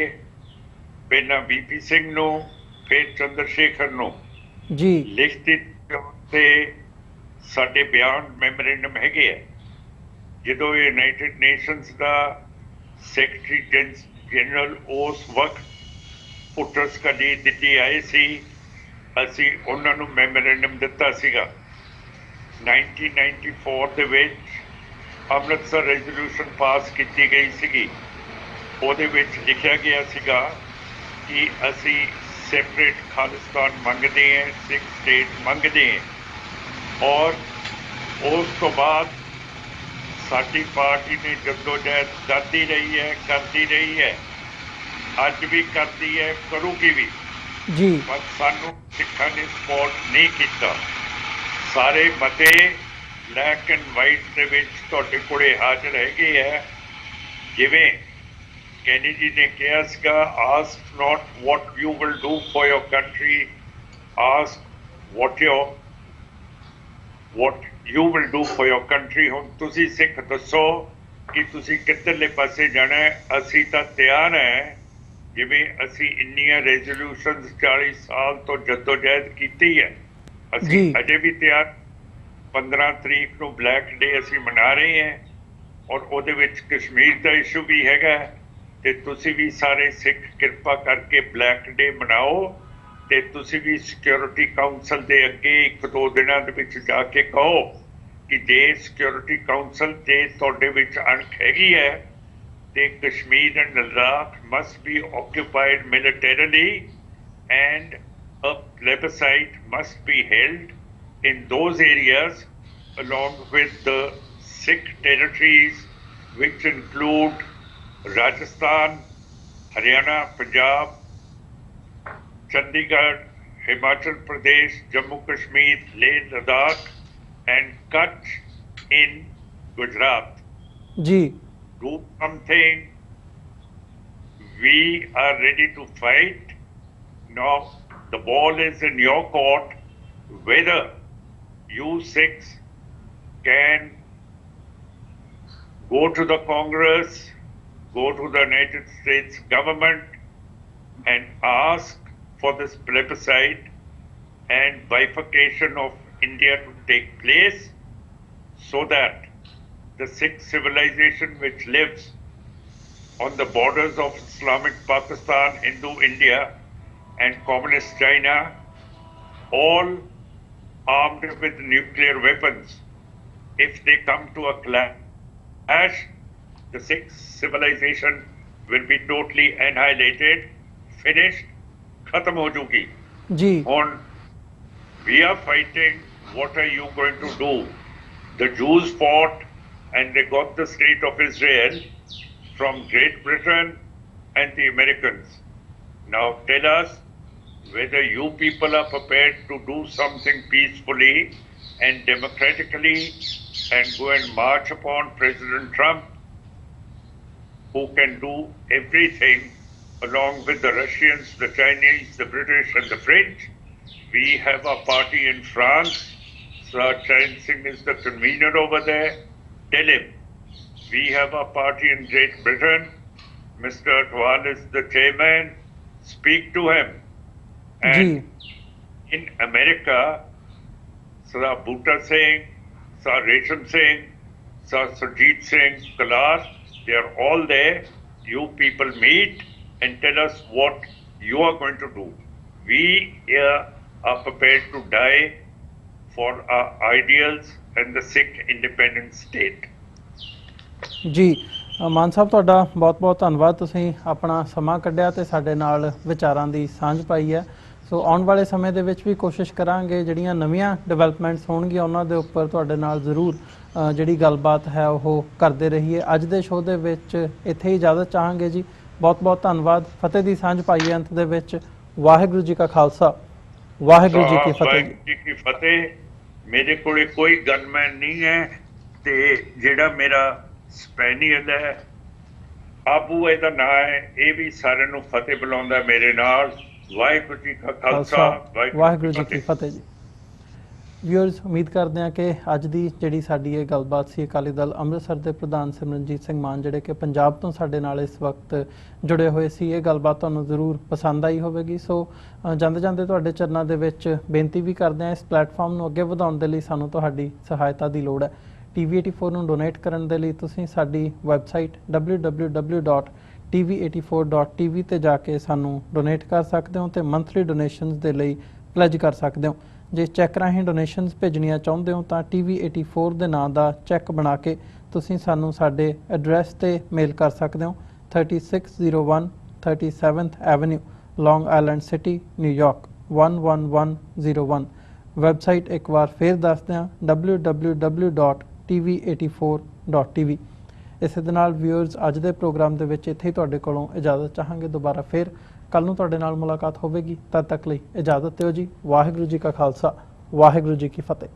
ਪਹਿਲਾਂ VP ਸਿੰਘ ਨੂੰ, ਫਿਰ ਚੰਦਰ ਸ਼ੇਖਰ ਨੂੰ, ਲਿਖਤੀ ਤੇ ਸਾਡੇ ਬਿਆਨ ਮੈਮੋਰੈਂਡਮ ਹੈਗੇ ਆ। ਜਦੋਂ ਯੂਨਾਈਟਿਡ ਨੇਸ਼ਨਸ ਦਾ ਸੈਕਟਰੀ ਜਨਰਲ ਉਸ ਵਕਤ ਪੁੱਟਰਸ ਕਲੀ ਦਿੱਲੀ ਆਏ ਸੀ, ਅਸੀਂ ਉਹਨਾਂ ਨੂੰ ਮੈਮੋਰੈਂਡਮ ਦਿੱਤਾ ਸੀਗਾ। 1994 ਦੇ ਵਿੱਚ ਅੰਮ੍ਰਿਤਸਰ ਰੈਜ਼ੋਲੂਸ਼ਨ ਪਾਸ ਕੀਤੀ ਗਈ ਸੀਗੀ। ਉਹਦੇ ਵਿੱਚ ਲਿਖਿਆ ਗਿਆ ਸੀਗਾ ਕਿ ਅਸੀਂ ਸੈਪਰੇਟ ਖਾਲਿਸਤਾਨ ਮੰਗਦੇ ਹਾਂ, ਸਿੱਖ ਸਟੇਟ ਮੰਗਦੇ ਹਾਂ। ਔਰ ਉਸ ਤੋਂ ਬਾਅਦ ਸਾਡੀ ਪਾਰਟੀ ਨੇ ਜਦੋਜਹਿਦ ਕਰਦੀ ਰਹੀ ਹੈ, ਕਰਦੀ ਰਹੀ ਹੈ, ਅੱਜ ਵੀ ਕਰਦੀ ਹੈ, ਕਰੂਗੀ ਵੀ ਜੀ। ਪਰ ਸਾਨੂੰ ਸਿੱਖਾਂ ਨੇ ਸਪੋਰਟ ਨਹੀਂ ਕੀਤਾ। ਸਾਰੇ ਮਤੇ ਬਲੈਕ ਐਂਡ ਵਾਈਟ ਦੇ ਵਿੱਚ ਤੁਹਾਡੇ ਕੋਲੇ ਹਾਜ਼ਰ ਹੈਗੇ ਹੈ। ਜਿਵੇਂ ਕੈਨੀ ਜੀ ਨੇ ਕਿਹਾ ਸੀਗਾ, ask note what you will do for your country, ask what you will do for your country। ਹੁਣ ਤੁਸੀਂ ਸਿੱਖ ਦੱਸੋ ਕਿ ਤੁਸੀਂ ਕਿੱਧਰਲੇ ਪਾਸੇ ਜਾਣਾ ਹੈ। ਅਸੀਂ ਤਾਂ ਤਿਆਰ ਹੈ, ਜਿਵੇਂ ਅਸੀਂ ਇੰਨੀਆਂ ਰੈਜ਼ੋਲਿਊਸ਼ਨਸ 40 ਸਾਲ ਤੋਂ ਜਦੋਜਹਿਦ ਕੀਤੀ ਹੈ, ਅਸੀਂ ਅਜੇ ਵੀ ਤਿਆਰ। 15 ਤਰੀਕ ਨੂੰ ਬਲੈਕ ਡੇ ਅਸੀਂ ਮਨਾ ਰਹੇ ਹਾਂ ਔਰ ਉਹਦੇ ਵਿੱਚ ਕਸ਼ਮੀਰ ਦਾ ਇਸ਼ੂ ਵੀ ਹੈਗਾ ਤੇ ਤੁਸੀਂ ਵੀ ਸਾਰੇ ਸਿੱਖ ਕਿਰਪਾ ਕਰਕੇ ਬਲੈਕ ਡੇ ਮਨਾਓ ਤੇ ਤੁਸੀਂ ਵੀ ਸਿਕਿਉਰਿਟੀ ਕਾਉਂਸਲ ਦੇ ਅੱਗੇ 1-2 ਦਿਨਾਂ ਦੇ ਵਿੱਚ ਜਾ ਕੇ ਕਹੋ ਕਿ ਜੇ ਸਿਕਿਉਰਿਟੀ ਕਾਉਂਸਲ ਤੇ ਤੁਹਾਡੇ ਵਿੱਚ ਅਣਖ ਹੈਗੀ ਹੈ ਤੇ Kashmir and Ladakh must be occupied militarily and a plebiscite must be held in those areas along with the Sikh territories which include Rajasthan, Haryana, Punjab, Chandigarh, Himachal Pradesh, Jammu Kashmir, Leh, Ladakh and Kutch in Gujarat. Ji. Do something. We are ready to fight. Now the ball is in your court whether you six can go to the Congress, go to the United States government and ask for this plebiscite and bifurcation of India to take place so that the Sikh civilization which lives on the borders of Islamic Pakistan, Hindu India and Communist China, all armed with nuclear weapons, if they come to a clash, the Sikh civilization will be totally annihilated, finished, khatam ho jugi. Ji. On we are fighting, what are you going to do? The Jews fought and they got the state of Israel from Great Britain and the Americans. Now tell us whether you people are prepared to do something peacefully and democratically and go and march upon President Trump, who can do everything along with the Russians, the Chinese, the British and the French. We have a party in France. Sir Charan Singh is the convener over there. Tell him. We have a party in Great Britain. Mr. Atwal is the chairman. Speak to him. And in America, Sir Bhutta Singh, Sir Resham Singh, Sir Surjit Singh Kalar, they are all there. You people meet and tell us what you are going to do. We here are prepared to die for our ideals and the Sikh independent state. ਜੀ ਮਾਨ ਸਾਹਿਬ, ਤੁਹਾਡਾ ਬਹੁਤ-ਬਹੁਤ ਧੰਨਵਾਦ। ਤੁਸੀਂ ਆਪਣਾ ਸਮਾਂ ਕੱਢਿਆ ਤੇ ਸਾਡੇ ਨਾਲ ਵਿਚਾਰਾਂ ਦੀ ਸਾਂਝ ਪਾਈ ਹੈ। ਸੋ ਆਉਣ ਵਾਲੇ ਸਮੇਂ ਦੇ ਵਿੱਚ ਵੀ ਕੋਸ਼ਿਸ਼ ਕਰਾਂਗੇ ਜਿਹੜੀਆਂ ਨਵੀਆਂ ਡਿਵੈਲਪਮੈਂਟਸ ਹੋਣਗੀਆਂ ਉਹਨਾਂ ਦੇ ਉੱਪਰ ਤੁਹਾਡੇ ਨਾਲ ਜ਼ਰੂਰ ਜਿਹੜੀ ਗੱਲਬਾਤ ਹੈ ਉਹ ਕਰਦੇ ਰਹੀਏ। ਅੱਜ ਦੇ ਸ਼ੋਅ ਦੇ ਵਿੱਚ ਇੱਥੇ ਹੀ ਇਜਾਜ਼ਤ ਚਾਹਾਂਗੇ ਜੀ। ਬਹੁਤ-ਬਹੁਤ ਧੰਨਵਾਦ। ਫਤਿਹ ਦੀ ਸਾਂਝ ਪਾਈਏ ਅੰਤ ਦੇ ਵਿੱਚ। ਵਾਹਿਗੁਰੂ ਜੀ ਕਾ ਖਾਲਸਾ, ਵਾਹਿਗੁਰੂ ਜੀ ਕੀ ਫਤਿਹ। ਵਾਹਿਗੁਰੂ ਜੀ ਕੀ ਫਤਿਹ। ਮੇਰੇ ਕੋਲੇ ਕੋਈ ਗਨਮੈਨ ਨਹੀਂ ਹੈ ਤੇ ਜਿਹੜਾ ਮੇਰਾ ਸਪੈਨੀਅਲ ਹੈ ਆਬੂ ਇਹਦਾ ਨਾਂ ਹੈ, ਇਹ ਵੀ ਸਾਰਿਆਂ ਨੂੰ ਫਤਿਹ ਬੁਲਾਉਂਦਾ ਮੇਰੇ ਨਾਲ। ਵਾਹਿਗੁਰੂ ਜੀ ਕਾ ਖਾਲਸਾ, ਵਾਹਿਗੁਰੂ ਜੀ ਕੀ ਫਤਿਹ ਜੀ। ਵਿਊਅਰਸ, ਉਮੀਦ ਕਰਦੇ ਹਾਂ ਕਿ ਅੱਜ ਦੀ ਜਿਹੜੀ ਸਾਡੀ ਇਹ ਗੱਲਬਾਤ ਸੀ ਅਕਾਲੀ ਦਲ ਅੰਮ੍ਰਿਤਸਰ ਦੇ ਪ੍ਰਧਾਨ ਸਿਮਰਨਜੀਤ ਸਿੰਘ ਮਾਨ ਜਿਹੜੇ ਕਿ ਪੰਜਾਬ ਤੋਂ ਸਾਡੇ ਨਾਲ ਇਸ ਵਕਤ ਜੁੜੇ ਹੋਏ ਸੀ, ਇਹ ਗੱਲਬਾਤ ਤੁਹਾਨੂੰ ਜ਼ਰੂਰ ਪਸੰਦ ਆਈ ਹੋਵੇਗੀ। ਸੋ ਜਾਂਦੇ ਜਾਂਦੇ ਤੁਹਾਡੇ ਚਰਨਾਂ ਦੇ ਵਿੱਚ ਬੇਨਤੀ ਵੀ ਕਰਦੇ ਹਾਂ, ਇਸ ਪਲੇਟਫਾਰਮ ਨੂੰ ਅੱਗੇ ਵਧਾਉਣ ਦੇ ਲਈ ਸਾਨੂੰ ਤੁਹਾਡੀ ਸਹਾਇਤਾ ਦੀ ਲੋੜ ਹੈ। TV84 ਨੂੰ ਡੋਨੇਟ ਕਰਨ ਦੇ ਲਈ ਤੁਸੀਂ ਸਾਡੀ ਵੈਬਸਾਈਟ www.tv84.tv ਤੇ ਜਾ ਕੇ ਸਾਨੂੰ ਡੋਨੇਟ ਕਰ ਸਕਦੇ ਹੋ ਤੇ ਮੰਥਲੀ ਡੋਨੇਸ਼ਨਸ ਦੇ ਲਈ ਪਲੈਜ ਕਰ ਸਕਦੇ ਹੋ। ਜੇ ਚੈੱਕ ਰਾਹੀਂ ਡੋਨੇਸ਼ਨਸ ਭੇਜਣੀਆਂ ਚਾਹੁੰਦੇ ਹੋ ਤਾਂ TV84 ਦੇ ਨਾਂ ਦਾ ਚੈੱਕ ਬਣਾ ਕੇ ਤੁਸੀਂ ਸਾਨੂੰ ਸਾਡੇ ਐਡਰੈਸ ਤੇ ਮੇਲ ਕਰ ਸਕਦੇ ਹੋ। 3601 37th Avenue, Long Island City, New York 11101। Website ਇੱਕ ਵਾਰ ਫੇਰ ਦੱਸ ਦਿਆਂ www.tv84 fanatic.tv। ਇਸੇ ਦੇ ਨਾਲ ਵਿਊਅਰਸ ਅੱਜ ਦੇ ਪ੍ਰੋਗਰਾਮ ਦੇ ਵਿੱਚ ਇੱਥੇ ਹੀ ਤੁਹਾਡੇ ਕੋਲੋਂ ਇਜਾਜ਼ਤ ਚਾਹਾਂਗੇ। ਦੁਬਾਰਾ ਫਿਰ ਕੱਲ ਨੂੰ ਤੁਹਾਡੇ ਨਾਲ ਮੁਲਾਕਾਤ ਹੋਵੇਗੀ। ਤਦ ਤੱਕ ਲਈ ਇਜਾਜ਼ਤ ਦਿਓ ਜੀ। ਵਾਹਿਗੁਰੂ ਜੀ ਕਾ ਖਾਲਸਾ, ਵਾਹਿਗੁਰੂ ਜੀ ਕੀ ਫਤਿਹ।